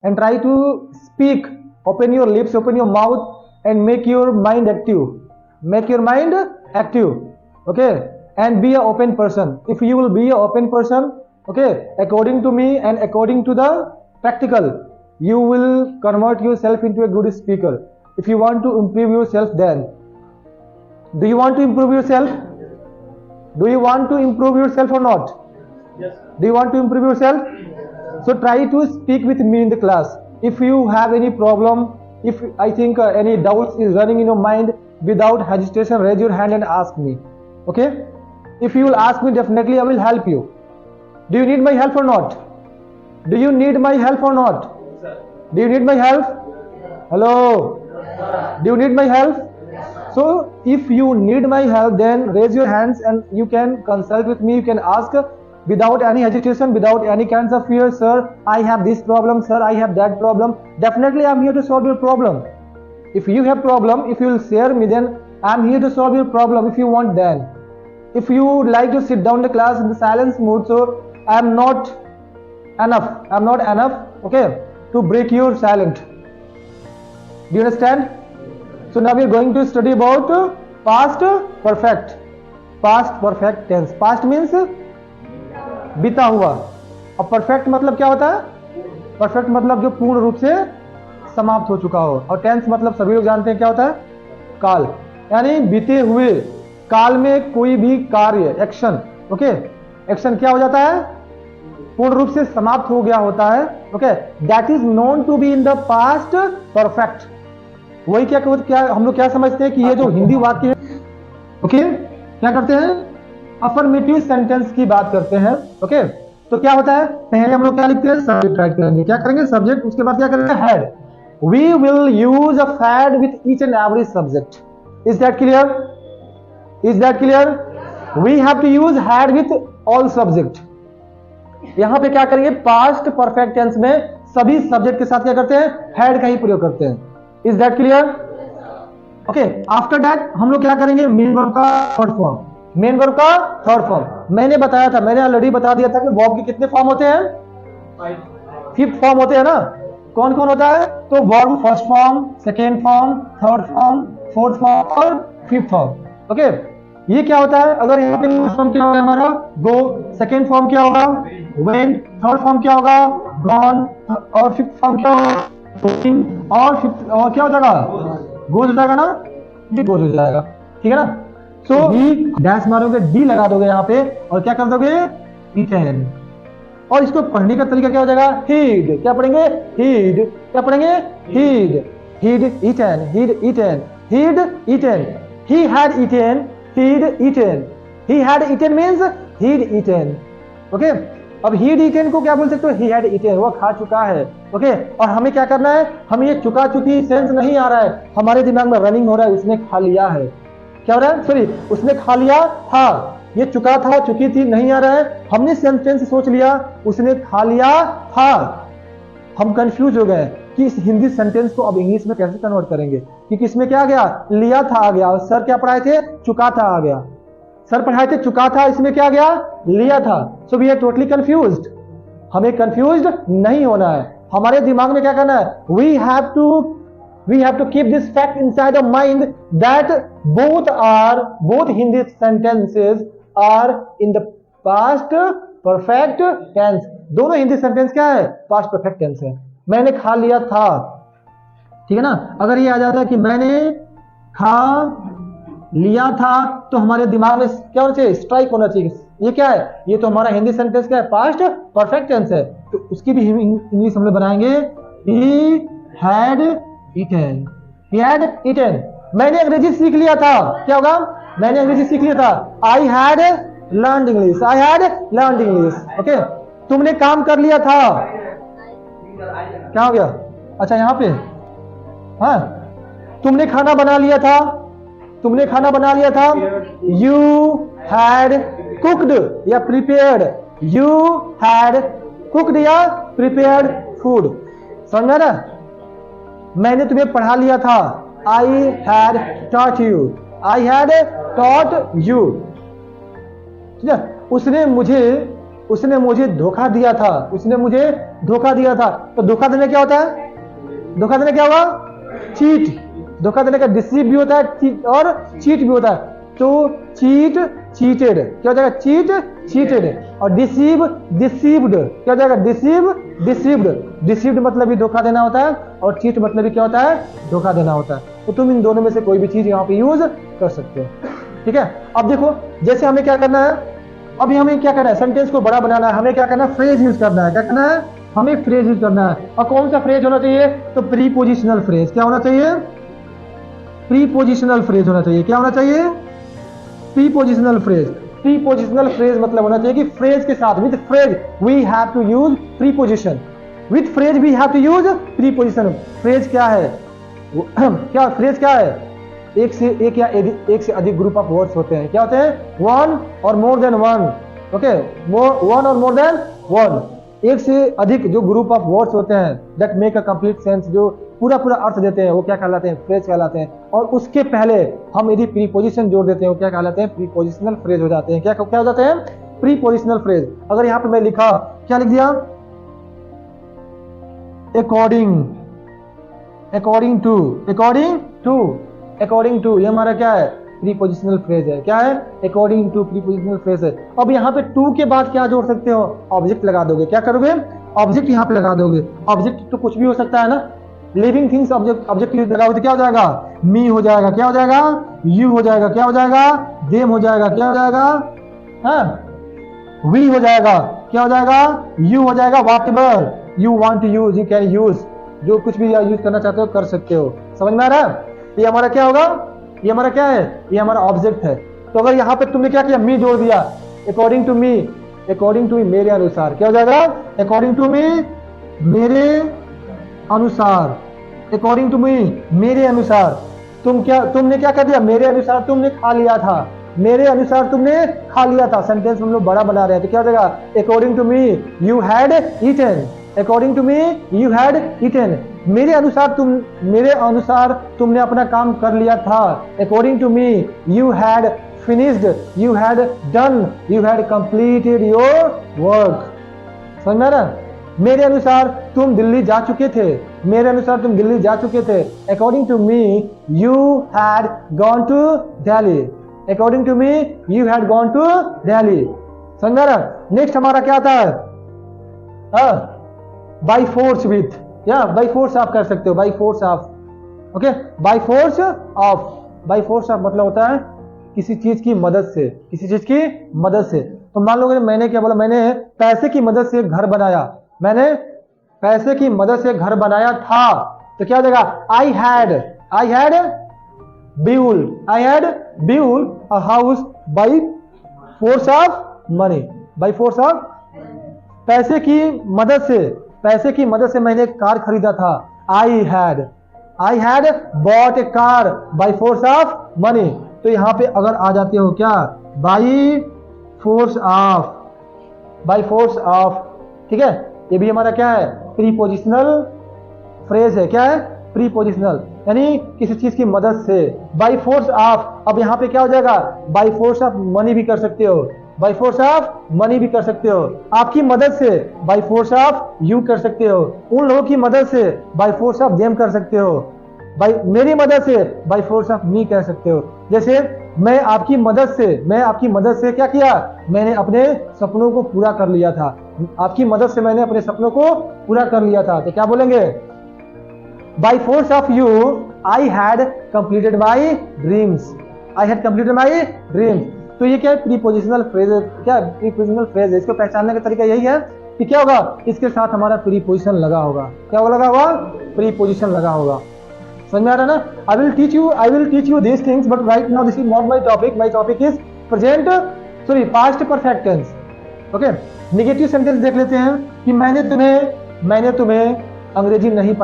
and try to speak, open your lips, open your mouth, and make your mind active, okay, and be an open person. If you will be an open person, okay, according to me and according to the practical, you will convert yourself into a good speaker. If you want to improve yourself, then do you want to improve yourself? Do you want to improve yourself or not? Yes. Do you want to improve yourself? So try to speak with me in the class. If you have any problem, if I think any doubts is running in your mind, without hesitation raise your hand and ask me, okay? If you will ask me, definitely I will help you. Do you need my help or not? Do you need my help or not? Do you need my help? Hello? Do you need my help? So if you need my help, then raise your hands and you can consult with me. You can ask without any hesitation, without any kinds of fear. Sir, I have this problem. Sir, I have that problem. Definitely I'm here to solve your problem. If you have problem, if you will share me, then I'm here to solve your problem. If you want, then if you would like to sit down in the class in the silence mode, so I'm not enough, okay, to break your silence. Do you understand? So now we are going to study about past perfect tense. Past means बीता हुआ, और perfect मतलब क्या होता है? Perfect मतलब जो पूर्ण रूप से समाप्त हो चुका हो, और टेंस मतलब सभी लोग जानते हैं क्या होता है? काल, यानी बीते हुए काल में कोई भी कार्य, एक्शन, ओके, एक्शन क्या हो जाता है? पूर्ण रूप से समाप्त हो गया होता है, okay, that is known to be in the past perfect. वही क्या हम लोग क्या समझते हैं कि ये जो हिंदी वाक्य है, ओके, क्या करते हैं? अफर्मेटिव सेंटेंस की बात करते हैं, ओके। तो क्या होता है? पहले हम लोग क्या लिखते हैं? सब्जेक्ट राइट करेंगे। क्या करेंगे? सब्जेक्ट। उसके बाद क्या करेंगे? Had. We will use a had with each and every subject. Is that clear? Is that clear? We have to use had with all subject. यहां पे क्या करेंगे? पास्ट परफेक्ट टेंस में सभी सब्जेक्ट के साथ क्या करते हैं? हैड का ही प्रयोग करते हैं। Is that clear? Okay. After that हम लोग क्या करेंगे? मेन वर्ब का थर्ड फॉर्म। मेन वर्ब का थर्ड फॉर्म मैंने बताया था, मैंने ऑलरेडी बता दिया था कि वर्ब के कितने फॉर्म होते हैं? 5 फॉर्म होते हैं ना। कौन कौन होता है? तो verb first form, second form, third form, fourth form और फिफ्थ फॉर्म, ओके। ये क्या होता है? अगर यहाँ पे फर्स्ट फॉर्म क्या होगा हमारा? गो। सेकेंड फॉर्म क्या होगा? वेंट। थर्ड फॉर्म क्या होगा? गॉन। और फिफ्थ फॉर्म क्या होगा? और फिफ्थ और क्या हो जाएगा? गोज हो जाएगा ना, गोज हो जाएगा, ठीक है ना। सो डी डैश मारोगे, डी लगा दोगे यहाँ पे, और क्या कर दोगे? ईटन। और इसको पढ़ने का तरीका क्या हो जाएगा? हीड। क्या पढ़ेंगे? हीड। क्या पढ़ेंगे? He'd. He'd eaten, he'd eaten, he'd eaten, he had eaten, he'd eaten. He had eaten means he'd eaten, okay. अब हीड ईटन को क्या बोल सकते हो? ही हैड ईटन, वो खा चुका है, ओके। और हमें क्या करना है? हमें ये चुका चुकी सेंस नहीं आ रहा है, हमारे दिमाग में रनिंग हो रहा है, उसने खा लिया है। क्या हो रहा है? सॉरी, उसने खा लिया था। ये चुका था, चुकी थी नहीं आ रहा है, हमने सेंटेंस सोच लिया उसने खा लिया था। हम कंफ्यूज हो गए कि इस हिंदी सेंटेंस को अब इंग्लिश में कैसे कन्वर्ट करेंगे, क्योंकि इसमें क्या आ गया? लिया था आ गया, और सर क्या पढ़ाए थे? चुका था आ गया। सर पढ़ाए थे चुका था, इसमें क्या आ गया? लिया था। So we are totally confused. हमें कंफ्यूज्ड नहीं होना है, हमारे दिमाग में क्या करना है? We have to keep this fact inside the mind that both Hindi sentences are in the past perfect tense। दोनों हिंदी सेंटेंस क्या है? पास्ट परफेक्ट टेंस है। मैंने खा लिया था, ठीक है ना। अगर ये आ जाता है कि मैंने खा लिया था, तो हमारे दिमाग में क्या होना चाहिए? स्ट्राइक होना चाहिए। ये क्या है? ये तो हमारा हिंदी सेंटेंस क्या है? पास्ट परफेक्ट टेंस है। तो उसकी भी इंग्लिश हम लोग बनाएंगे he had eaten, he had eaten. मैंने अंग्रेजी सीख लिया था, क्या होगा? मैंने अंग्रेजी सीख लिया था, I had learned English, I had learned English, okay. तुमने काम कर लिया था, क्या हो गया? अच्छा यहाँ पे, हाँ, तुमने खाना बना लिया था, तुमने खाना बना लिया था। यू हैड कुक्ड या प्रिपेयर्ड, यू हैड कुक्ड या प्रिपेयर्ड फूड, समझा ना। मैंने तुम्हें पढ़ा लिया था, I had taught you, I had taught you, ठीक है। उसने मुझे उसने मुझे धोखा दिया था, उसने मुझे धोखा दिया था। तो धोखा देने क्या होता है? धोखा देने क्या हुआ? चीट। धोखा देने का डिसीव भी होता है और चीट भी होता है। तो चीट, चीटेड क्या हो जाएगा? Cheat, cheated. और डिसीव, डिसीव्ड क्या हो जाएगा? Deceive, deceived. डिसीव्ड मतलब भी धोखा देना होता है और चीट मतलब भी क्या होता है? धोखा देना होता है। तो तुम इन दोनों में से कोई भी चीज यहाँ पे यूज कर सकते हो। ठीक है, अब देखो जैसे हमें क्या करना है, अभी हमें क्या करना है? सेंटेंस को बड़ा बनाना है। हमें क्या करना है? फ्रेज यूज करना है। क्या करना है? हमें फ्रेज यूज करना है। और कौन सा फ्रेज होना चाहिए? तो प्रीपोजिशनल फ्रेज। क्या होना चाहिए? प्रीपोजिशनल फ्रेज होना चाहिए। क्या होना चाहिए? Prepositional phrase. प्रीपोजिशनल फ्रेज मतलब होना चाहिए कि फ्रेज के साथ, with phrase we have to use preposition. With phrase we have to use preposition. Phrase क्या है? क्या फ्रेज क्या है? एक से अधिक ग्रुप ऑफ वर्ड्स होते हैं। क्या होते हैं? वन और more than one. Okay, one और मोर देन वन। एक से अधिक जो ग्रुप ऑफ वर्ड्स होते हैं that make a complete sense, जो पूरा अर्थ देते हैं, वो क्या कहलाते हैं? फ्रेज कहलाते हैं। और उसके पहले हम यदि प्रीपोजिशन जोड़ देते हैं वो क्या कहलाते हैं? प्रीपोजिशनल फ्रेज हो जाते हैं। क्या हो जाते हैं? Prepositional phrase. अगर यहाँ पे मैं लिखा, क्या लिख दिया? According, according to, according to, according to, ये हमारा क्या है? प्रीपोजिशनल फ्रेज है। क्या है? अकॉर्डिंग टू प्रीपोजिशनल फ्रेज है। अब यहाँ पे टू के बाद क्या जोड़ सकते हो? ऑब्जेक्ट लगा दोगे। क्या करोगे? ऑब्जेक्ट यहाँ पे लगा दोगे। ऑब्जेक्ट तो कुछ भी हो सकता है ना, लिविंग थिंग्स। ऑब्जेक्ट लगाओगे तो क्या हो जाएगा? मी हो जाएगा। क्या हो जाएगा? यू हो जाएगा। क्या हो जाएगा? देम हो जाएगा। क्या हो जाएगा? वी हो जाएगा। क्या हो जाएगा? यू हो जाएगा। Whatever you want to use you can use. जो कुछ भी यूज करना चाहते हो कर सकते हो। समझ में आ रहा है? ये हमारा क्या होगा? ये हमारा क्या है? ये हमारा ऑब्जेक्ट है। तो अगर यहाँ पे तुमने क्या किया? मी जोड़ दिया। According to me, according to me मेरे अनुसार। क्या हो जाएगा? अकॉर्डिंग टू मी मेरे अनुसार। अकॉर्डिंग टू मी मेरे अनुसार। तुमने क्या कर दिया? मेरे अनुसार तुमने खा लिया था। मेरे अनुसार तुमने खा लिया था। सेंटेंस हम लोग बड़ा बना रहे हैं तो क्या हो जाएगा? According to me you had eaten. According to me you had eaten. मेरे अनुसार तुमने अपना काम कर लिया था। According to me you had finished, you had done, you had completed your work. समझ में आ रहा? मेरे अनुसार तुम दिल्ली जा चुके थे। मेरे अनुसार तुम दिल्ली जा चुके थे। According to me you had gone to Delhi. According to me you had gone to Delhi. समझ में आ रहा? नेक्स्ट हमारा क्या आता है? बाई फोर्स विथ, या बाई फोर्स आप कर सकते हो। By force of, okay, by force of. By force of मतलब होता है किसी चीज की मदद से, किसी चीज की मदद से। तो मान लो मैंने क्या बोला? मैंने पैसे की मदद से घर बनाया। मैंने पैसे की मदद से घर बनाया था। तो क्या हो जाएगा? I had built a house by force of money, by force of पैसे की मदद से मैंने एक कार खरीदा था। I had bought a car by force of money। तो यहाँ पे अगर आ जाते हो क्या? by force of, ठीक है। ये भी हमारा क्या है? प्रीपोजिशनल फ्रेज है। क्या है? प्रीपोजिशनल, यानी किसी चीज की मदद से। बाई फोर्स ऑफ, अब यहाँ पे क्या हो जाएगा? बाई फोर्स ऑफ मनी भी कर सकते हो। बाई फोर्स ऑफ मनी भी कर सकते हो। आपकी मदद से बाई फोर्स ऑफ यू कर सकते हो। उन लोगों की मदद से बाई फोर्स ऑफ देम कर सकते हो। मेरी मदद से बाई फोर्स ऑफ मी कह सकते हो। जैसे मैं आपकी मदद से क्या किया? मैंने अपने सपनों को पूरा कर लिया था। आपकी मदद से मैंने अपने सपनों को पूरा कर लिया था। तो क्या बोलेंगे? By force of you I had completed my dreams. तो ये क्या है? Prepositional phrase. क्या प्रीपोजिशनल फ्रेज है? इसको पहचानने का तरीका यही है कि क्या होगा? इसके साथ हमारा प्रीपोजिशन लगा होगा। क्या लगा होगा? प्रीपोजिशन लगा होगा। समझ में आ रहा है ना? I will teach you these things, but right now this is not my topic. My topic is past perfect tense. Okay? Negative sentence देख लेते हैं कि मैंने तुम्हें अंग्रेजी नहीं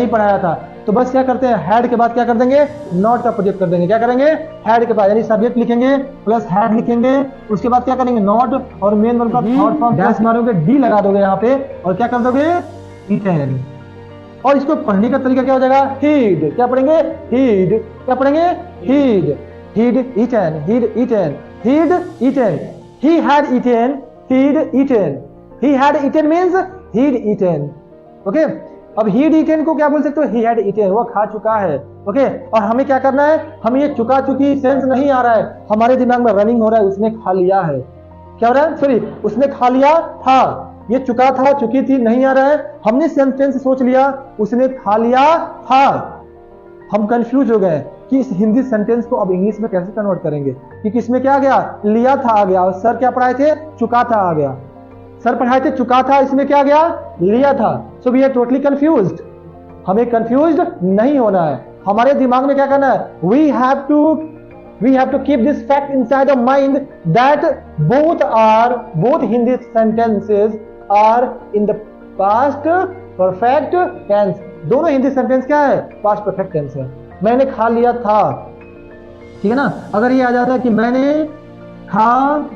पढ़ाया था। तो बस क्या करते हैं? हैड के बाद क्या कर देंगे? नॉट का प्रोजेक्ट कर देंगे। क्या करेंगे? हैड के बाद, यानी सब्जेक्ट लिखेंगे प्लस हैड लिखेंगे। उसके बाद क्या करेंगे? नॉट और मेन वर्ब का थर्ड फॉर्म डैश मारोगे, डी लगा दोगे यहाँ पे और क्या कर दोगे? ईटन। और इसको पढ़ने का तरीका क्या हो जाएगा? हीड। क्या पढ़ेंगे? He'd eaten. he had eaten, he'd eaten, he had eaten means he'd eaten, okay? अब he'd eaten को क्या बोल सकते हो? he had eaten, वो खा चुका है, okay? और हमें क्या करना है? हमें ये चुका चुकी सेंस नहीं आ रहा है, हमारे दिमाग में रनिंग हो रहा है, उसने खा लिया है। क्या हो रहा है? सॉरी, उसने खा लिया था, ये चुका था, चुकी थी नहीं आ रहा है, हमने सेंटेंस सोच लिया उसने खा लिया था। हम कंफ्यूज हो गए कि इस हिंदी सेंटेंस को अब इंग्लिश में कैसे कन्वर्ट करेंगे, क्योंकि इसमें क्या आ गया? लिया था आ गया, और सर क्या पढ़ाए थे? चुका था आ गया। सर पढ़ाए थे चुका था, इसमें क्या आ गया? लिया था। So we are totally confused. हमें कंफ्यूज्ड नहीं होना है, हमारे दिमाग में क्या करना है? We have to keep this fact inside of mind that both Hindi sentences are in the past perfect tense. दोनों हिंदी सेंटेंस क्या है? पास्ट परफेक्ट टेंस है। मैंने खा लिया था, ठीक है ना? अगर ये आ जाता है कि मैंने खा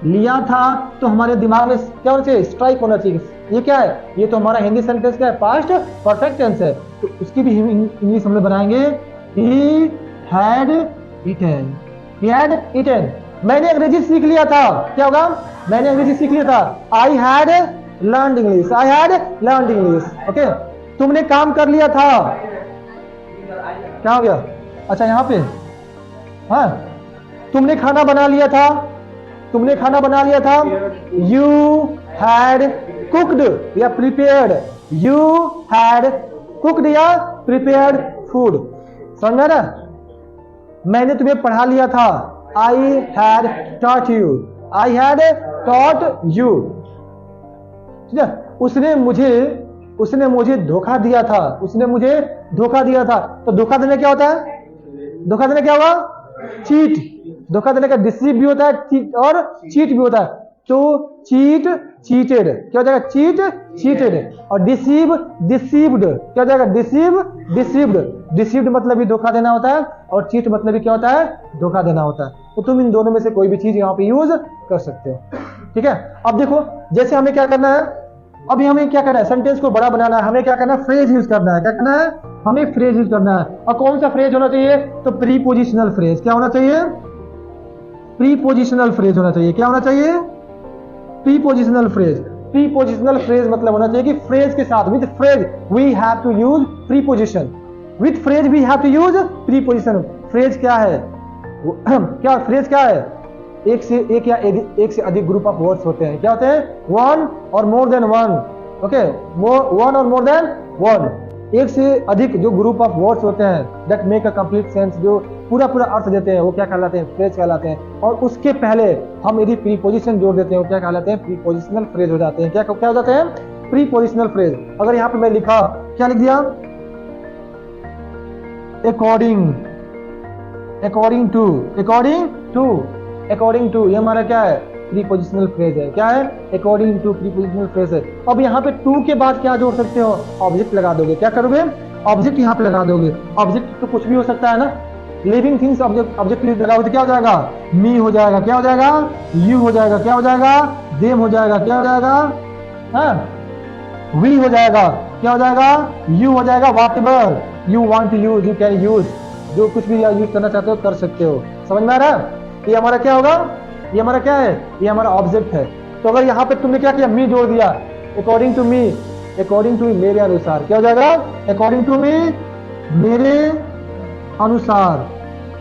लिया था, तो हमारे दिमाग में क्या होना चाहिए? स्ट्राइक होना चाहिए। ये क्या है? ये तो हमारा हिंदी सेंटेंस क्या है? पास्ट परफेक्ट टेंस है। तो उसकी भी इंग्लिश हम लोग बनाएंगे he had eaten, he had eaten। मैंने अंग्रेजी सीख लिया था, क्या होगा? मैंने अंग्रेजी सीख लिया था, I had learned English, I had learned English, okay? तुमने काम कर लिया था, क्या हो गया? अच्छा यहाँ पे, हाँ, तुमने खाना बना लिया था, तुमने खाना बना लिया था, you had cooked या prepared, you had cooked या prepared food। समझ में आ रहा? मैंने तुम्हें पढ़ा लिया था, I had taught you, I had taught you, ठीक है? उसने मुझे धोखा दिया था, उसने मुझे धोखा दिया था। तो धोखा देने क्या होता है? धोखा देने क्या हुआ? चीट। धोखा देने का डिसीव भी होता है और चीट भी होता है। तो चीट, चीटेड, क्या हो जाएगा? Cheat, cheated. और डिसीव, डिसीव्ड, क्या हो जाएगा? Deceive, deceived. डिसीव्ड मतलब भी धोखा देना होता है, और चीट मतलब भी क्या होता है? धोखा देना होता है। तो तुम इन दोनों में से कोई भी चीज यहाँ पे यूज कर सकते हो, ठीक है? अब देखो, जैसे हमें क्या करना है, अभी हमें क्या करना है? सेंटेंस को बड़ा बनाना है, हमें क्या करना है? फ्रेज यूज करना है। क्या करना है? हमें फ्रेज यूज करना है। और कौन सा फ्रेज होना चाहिए? तो प्रीपोजिशनल फ्रेज। क्या होना चाहिए? प्रीपोजिशनल फ्रेज होना चाहिए। क्या होना चाहिए? Prepositional phrase. प्रीपोजिशनल फ्रेज मतलब होना चाहिए कि फ्रेज के साथ, with phrase we have to use preposition, with phrase we have to use preposition. Phrase क्या है? क्या फ्रेज क्या है? एक से अधिक ग्रुप ऑफ वर्ड्स होते हैं। क्या होते हैं? वन और more than one, okay? One और मोर देन वन, एक से अधिक जो ग्रुप ऑफ वर्ड्स होते हैं that make a complete sense, जो पूरा अर्थ देते हैं, वो क्या कहलाते हैं? फ्रेज कहलाते हैं। और उसके पहले हम यदि प्रीपोजिशन जोड़ देते हैं, वो क्या कहलाते हैं? प्रीपोजिशनल फ्रेज हो जाते हैं। क्या हो जाते हैं? Prepositional phrase. अगर यहाँ पे मैं लिखा, क्या लिख दिया? According, according to, according to, according to, ये हमारा क्या है? प्रीपोजिशनल फ्रेज है। क्या है? अकॉर्डिंग टू प्रीपोजिशनल फ्रेज है। अब यहाँ पे टू के बाद क्या जोड़ सकते हो? ऑब्जेक्ट लगा दोगे। क्या करोगे? ऑब्जेक्ट यहाँ पे लगा दोगे। ऑब्जेक्ट तो कुछ भी हो सकता है ना, लिविंग थिंग्स ऑब्जेक्ट लगाओगे तो क्या हो जाएगा? मी हो जाएगा। क्या हो जाएगा? यू हो जाएगा। क्या हो जाएगा? देम हो जाएगा। क्या हो जाएगा? हाँ, वी हो जाएगा। क्या हो जाएगा? यू हो जाएगा। Whatever you want to use, you can use, जो कुछ भी यूज करना चाहते हो कर सकते हो। समझ में आ रहा है? ये हमारा क्या होगा? ये हमारा क्या है? ये हमारा ऑब्जेक्ट है। तो अगर यहाँ पे तुमने क्या किया? मी जोड़ दिया, according to me, according to मेरे अनुसार। क्या हो जाएगा? अकॉर्डिंग टू मी, मेरे अनुसार,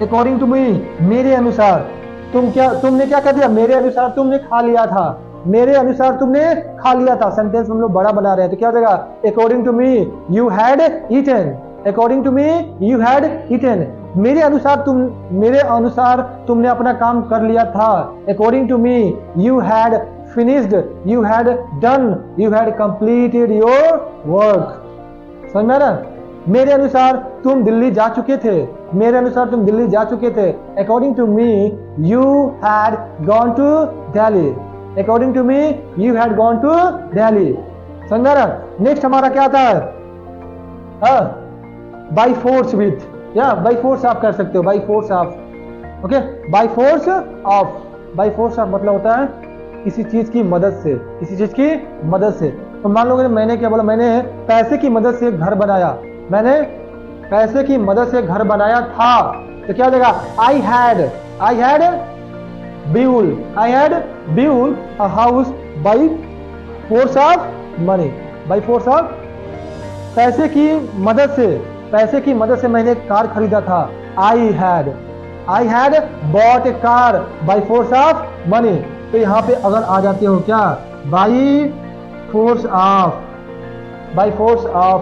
अकॉर्डिंग टू मी, मेरे अनुसार। तुमने क्या कर दिया? मेरे अनुसार तुमने खा लिया था, मेरे अनुसार तुमने खा लिया था। सेंटेंस हम लोग बड़ा बना रहे हैं, तो क्या हो जाएगा? According to me you had eaten, according to me you had eaten. मेरे अनुसार तुमने अपना काम कर लिया था। According to me you had finished, you had done, you had completed your work. समझ में आ रहा? मेरे अनुसार तुम दिल्ली जा चुके थे, मेरे अनुसार तुम दिल्ली जा चुके थे। According to me you had gone to Delhi, according to me you had gone to Delhi. समझ में आ रहा? नेक्स्ट हमारा क्या आता है? बाई फोर्स विथ, या बाई फोर्स आप कर सकते हो, by force of, okay? By force of, by force of मतलब होता है किसी चीज की मदद से, किसी चीज की मदद से। तो मान लो मैंने क्या बोला? मैंने पैसे की मदद से घर बनाया, मैंने पैसे की मदद से घर बनाया था। तो क्या हो जाएगा? I had built, I had built a house by force of money, by force of, पैसे की मदद से मैंने एक कार खरीदा था। I had bought a car by force of money। तो यहाँ पे अगर आ जाते हो क्या, by force of,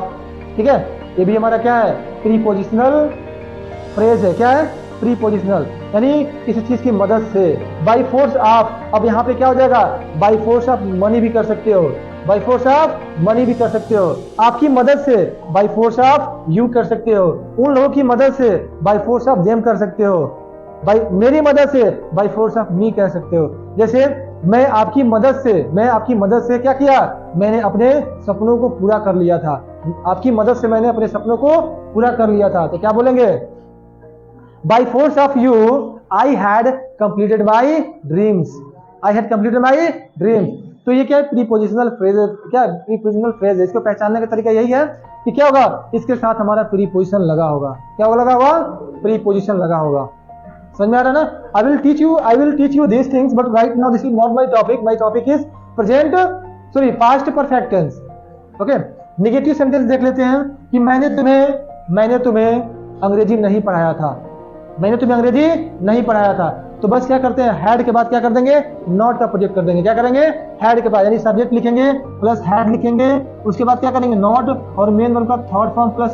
ठीक है। ये भी हमारा क्या है, प्रीपोजिशनल फ्रेज है। क्या है, प्रीपोजिशनल, यानी किसी चीज की मदद से। बाई फोर्स ऑफ, अब यहाँ पे क्या हो जाएगा, बाई फोर्स ऑफ मनी भी कर सकते हो, बाई फोर्स ऑफ मनी भी कर सकते हो। आपकी मदद से बाई फोर्स ऑफ यू कर सकते हो, उन लोगों की मदद से बाई फोर्स ऑफ देम कर सकते हो, बाई मेरी मदद से बाई फोर्स ऑफ मी कह सकते हो। जैसे मैं आपकी मदद से क्या किया, मैंने अपने सपनों को पूरा कर लिया था। आपकी मदद से मैंने अपने सपनों को पूरा कर लिया था, तो क्या बोलेंगे, by force of you I had completed my dreams, I had completed my dreams. तो ये क्या है, प्रीपोजिशनल फ्रेज, क्या प्रीपोजिशनल फ्रेज है। इसको पहचानने का तरीका यही है कि क्या होगा, इसके साथ हमारा प्रीपोजिशन लगा होगा। क्या होगा, लगा होगा, प्रीपोजिशन लगा होगा। समझ में आ रहा है ना। I will teach you this things, but right now this is not my topic. My topic is past perfect tense. Okay, negative sentence देख लेते हैं कि मैंने तुम्हें अंग्रेजी नहीं पढ़ाया था, मैंने तुम्हें अंग्रेजी नहीं पढ़ाया था। तो बस क्या करते हैं, हैड के बाद क्या कर देंगे, नॉट का प्रोजेक्ट कर देंगे। क्या करेंगे, हैड के बाद, यानी सब्जेक्ट लिखेंगे प्लस हैड लिखेंगे, उसके बाद क्या करेंगे, नॉट, और मेन वर्ब का थर्ड फॉर्म प्लस